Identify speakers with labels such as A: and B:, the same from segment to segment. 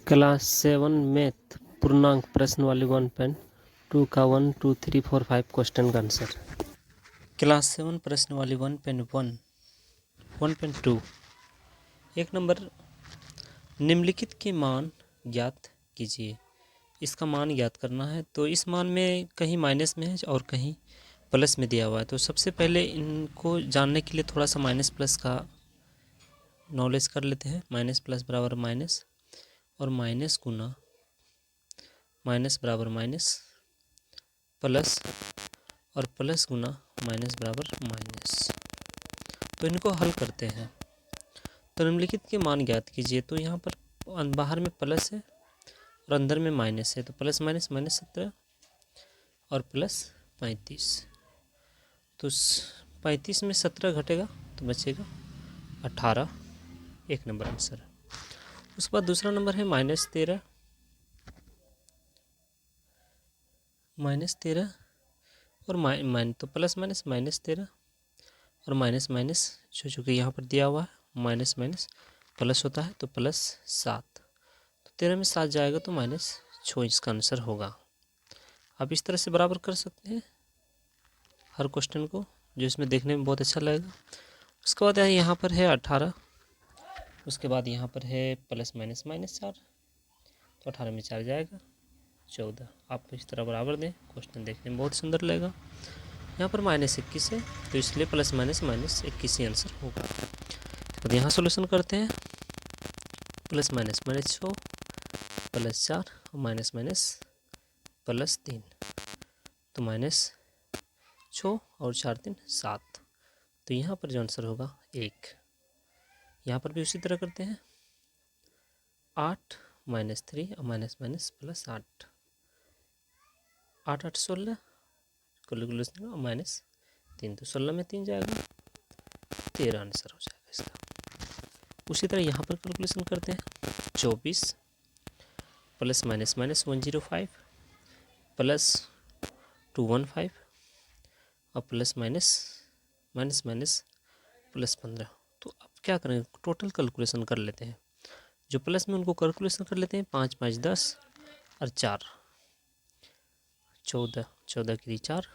A: Class 7 math पूर्णांक प्रश्न वाली 1.2 का 1, 2, 3, 4, 5 क्वेश्चन का आंसर। क्लास 7 प्रश्न वाली 1.1 1.2 एक नंबर निम्नलिखित के मान ज्ञात कीजिए। इसका मान ज्ञात करना है। तो इस मान में कहीं माइनस में है और कहीं प्लस में दिया हुआ है। तो सबसे पहले इनको जानने के लिए थोड़ा सा माइनस प्लस का नॉलेज कर लेते हैं। माइनस प्लस बराबर माइनस और माइनस गुना माइनस बराबर माइनस, प्लस और प्लस गुना माइनस बराबर माइनस। तो इनको हल करते हैं। तो निम्नलिखित के मान ज्ञात कीजिए। तो यहाँ पर बाहर में प्लस है और अंदर में माइनस है। तो प्लस माइनस माइनस 17 और प्लस 35। तो 35 में 17 घटेगा तो बचेगा 18। एक नंबर आंसर है। उसके बाद दूसरा नंबर है -13 और तो प्लस माइनस -13 और माइनस माइनस चूँकि यहाँ पर दिया हुआ है माइनस माइनस प्लस होता है तो +7। तो 13 में 7 जाएगा तो -6 इसका आंसर होगा। आप इस तरह से बराबर कर सकते हैं हर क्वेश्चन को, जो इसमें देखने में बहुत अच्छा लगेगा। उसके बाद यहाँ पर है 18, उसके बाद यहाँ पर है प्लस माइनस -4, तो 18 में 4 जाएगा 14। आप इस तरह बराबर दें, क्वेश्चन देखने में बहुत सुंदर लगेगा। यहाँ पर -21 है तो इसलिए प्लस माइनस -21 ही आंसर होगा। तो यहाँ सोल्यूशन करते हैं। प्लस माइनस -6 प्लस 4 और माइनस माइनस +3, तो -6 और 4 3 7। तो यहाँ पर जो आंसर होगा 1। यहाँ पर भी उसी तरह करते हैं। 8 -3 और माइनस माइनस +8, 8 8 16 कैलकुलेशन और -3, तो 16 में 3 जाएगा 13 आंसर हो जाएगा इसका। उसी तरह यहाँ पर कैलकुलेशन करते हैं। 24 प्लस माइनस -105 प्लस 215 और प्लस माइनस +15। तो अब क्या करें, टोटल कैलकुलेशन कर लेते हैं। जो प्लस में उनको कैलकुलेशन कर लेते हैं। 5 5 10 और 4 14, 14 की 4,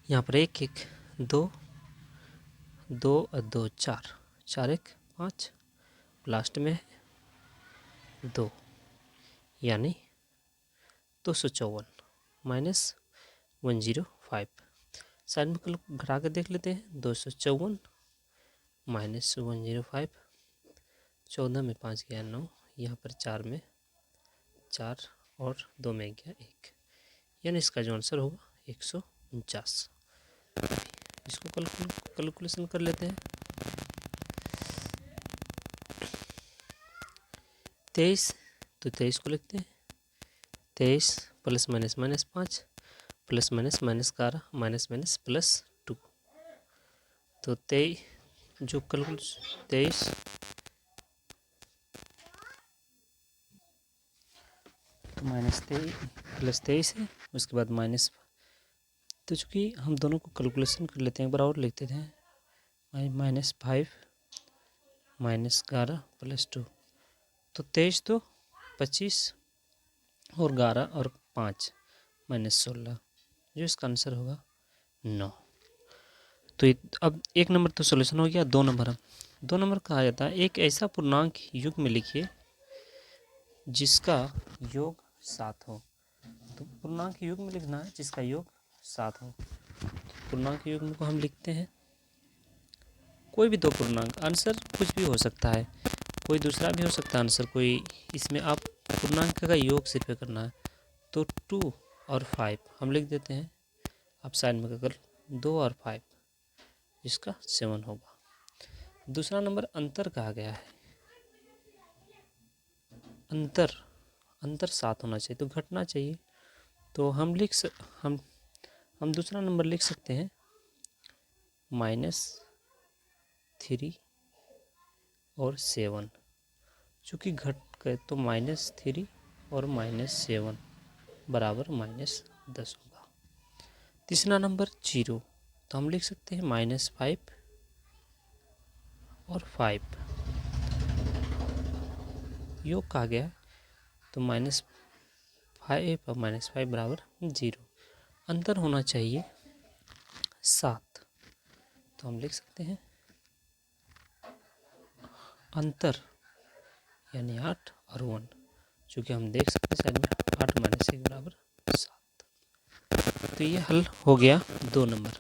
A: यहाँ पर 1 1 2 2 और 2 4, 4 1 5, लास्ट में 2 यानी 254 -105। साइड में घटा के देख लेते हैं। 254 -105, 14 में 5 गया 9, यहाँ पर 4 में 4 और 2 में गया 1, यानी इसका जो आंसर होगा 149। इसको कैलकुलेशन कर लेते हैं। 23, तो 23 को लिखते हैं। 23 plus minus -5 plus minus -11 minus minus +2, तो 23 जो कैलकुलेशन 23 तो -23 +23 है। उसके बाद माइनस, तो चूँकि हम दोनों को कैलकुलेशन कर लेते हैं, एक बार और लिखते थे। -5 -11 +2, तो 23 तो 25 और 11 और 5 -16, जो इसका आंसर होगा 9। तो अब एक नंबर तो सॉल्यूशन हो गया। 2 नंबर, 2 नंबर कहा जाता है एक ऐसा पूर्णांक युग में लिखिए जिसका योग 7 हो। तो पूर्णांक युग में लिखना है जिसका योग 7 हो। तो पूर्णांक युग को हम लिखते हैं कोई भी 2 पूर्णांक। आंसर कुछ भी हो सकता है, कोई दूसरा भी हो सकता है आंसर कोई। इसमें आप पूर्णांक का योग सिर्फ करना है। तो 2 और 5 हम लिख देते हैं। आप साइड में अगर 2 और 5, जिसका 7 होगा। दूसरा नंबर अंतर कहा गया है। अंतर 7 होना चाहिए, तो घटना चाहिए। तो हम दूसरा नंबर लिख सकते हैं -3 और 7, चूँकि घट गए तो -3 और -7 बराबर -10 होगा। तीसरा नंबर 0, तो हम लिख सकते हैं -5 और 5, योग कहा गया है, तो -5 और -5 बराबर 0। अंतर होना चाहिए 7। तो हम लिख सकते हैं अंतर यानी 8 और 1, चूँकि हम देख सकते हैं साइड में 8 - 1 बराबर 7। तो ये हल हो गया 2 नंबर।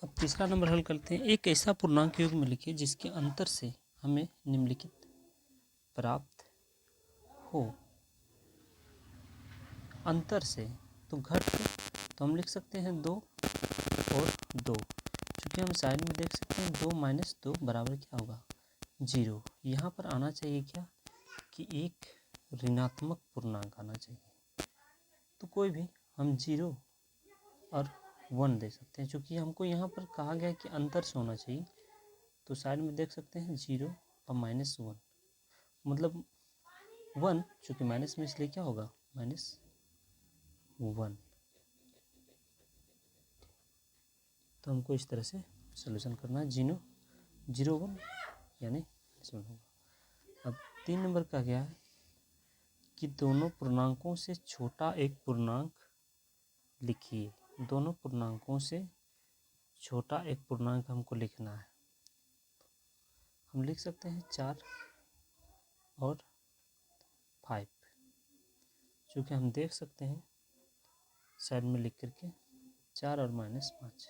A: अब तीसरा नंबर हल करते हैं। एक ऐसा पूर्णांक योग में लिखिए जिसके अंतर से हमें निम्नलिखित प्राप्त हो। अंतर से तो घट तो हम लिख सकते हैं 2 और 2, चूँकि हम साइड में देख सकते हैं 2 - 2 बराबर क्या होगा 0। यहाँ पर आना चाहिए क्या कि एक ऋणात्मक पूर्णांक आना चाहिए। तो कोई भी हम 0 और 1 दे सकते हैं, चूँकि हमको यहाँ पर कहा गया कि अंतर से होना चाहिए। तो साइड में देख सकते हैं 0 और -1, मतलब 1, चूँकि माइनस में इसलिए क्या होगा -1। तो हमको इस तरह से सॉल्यूशन करना है। 0 0 1 यानी -1 होगा। अब 3 नंबर का क्या है कि दोनों पूर्णांकों से छोटा एक पूर्णांक लिखिए। दोनों पूर्णांकों से छोटा एक पूर्णांक हमको लिखना है। हम लिख सकते हैं 4 और 5, चूँकि हम देख सकते हैं साइड में लिख करके 4 और -5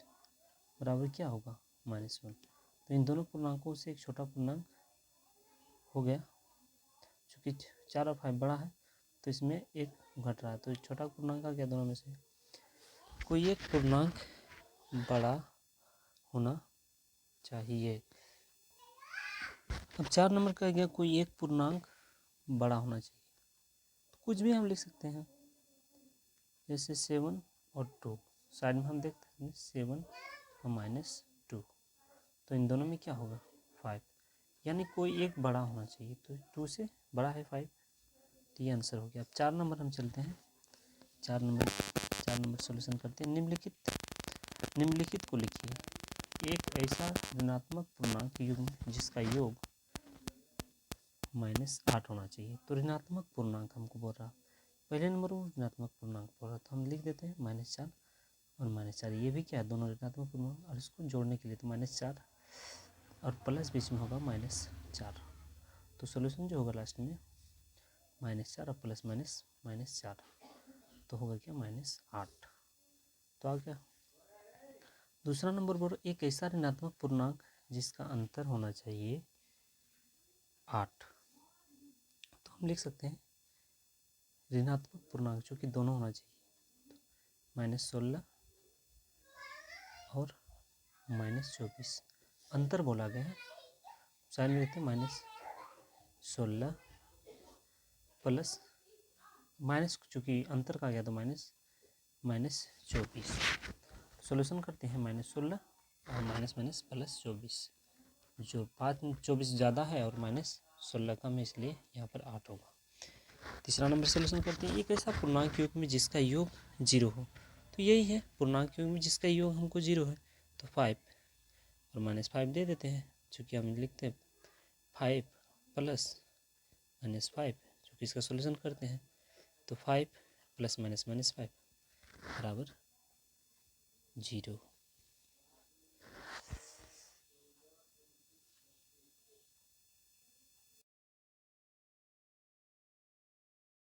A: बराबर क्या होगा -1। तो इन दोनों पूर्णांकों से एक छोटा पूर्णांक हो गया। चूँकि 4 और 5 बड़ा है तो इसमें एक घट रहा है, तो छोटा पूर्णांक आ गया दोनों में से। कोई एक पूर्णांक बड़ा होना चाहिए। अब 4 नंबर का गया कोई एक पूर्णांक बड़ा होना चाहिए। तो कुछ भी हम लिख सकते हैं, जैसे 7 और 2। साइड में हम देखते हैं 7 और -2, तो इन दोनों में क्या होगा 5, यानी कोई एक बड़ा होना चाहिए। तो 2 से बड़ा है 5, तो ये आंसर हो गया। अब 4 नंबर हम चलते हैं। 4 नंबर सॉल्यूशन करते हैं। निम्नलिखित को लिखिए। एक ऐसा ऋणात्मक पूर्णांक युग्म जिसका योग -8 होना चाहिए। तो ऋणात्मक पूर्णांक हमको बोल रहा, पहले नंबर वो ऋणात्मक पूर्णांक बोल रहा, तो हम लिख देते हैं -4 और -4। ये भी क्या है, दोनों ऋणात्मक पूर्णांक, और इसको जोड़ने के लिए तो -4 और प्लस बीच में होगा -4। तो सॉल्यूशन जो होगा लास्ट में -4 और प्लस -4, तो होगा क्या -8। तो आ गया। दूसरा नंबर बोलो एक ऐसा ऋणात्मक पूर्णांक जिसका अंतर होना चाहिए 8। तो हम लिख सकते हैं ऋणात्मक पूर्णांक जो कि दोनों होना चाहिए, -16 और -24। अंतर बोला गया है, साइड में देते हैं -16 प्लस माइनस, चूँकि अंतर का गया तो -24। सॉल्यूशन करते हैं -16 और माइनस प्लस 24, जो 24 ज़्यादा है और -16 कम है, इसलिए यहाँ पर 8 होगा। तीसरा नंबर सॉल्यूशन करते हैं। एक ऐसा पूर्णांक योग में जिसका योग 0 हो। तो यही है पूर्णांक योग में जिसका योग हमको 0 है, तो 5 और -5 दे देते हैं, चूँकि हम लिखते हैं 5 प्लस -5, चूँकि इसका सॉल्यूशन करते हैं तो 5 प्लस -5 बराबर 0।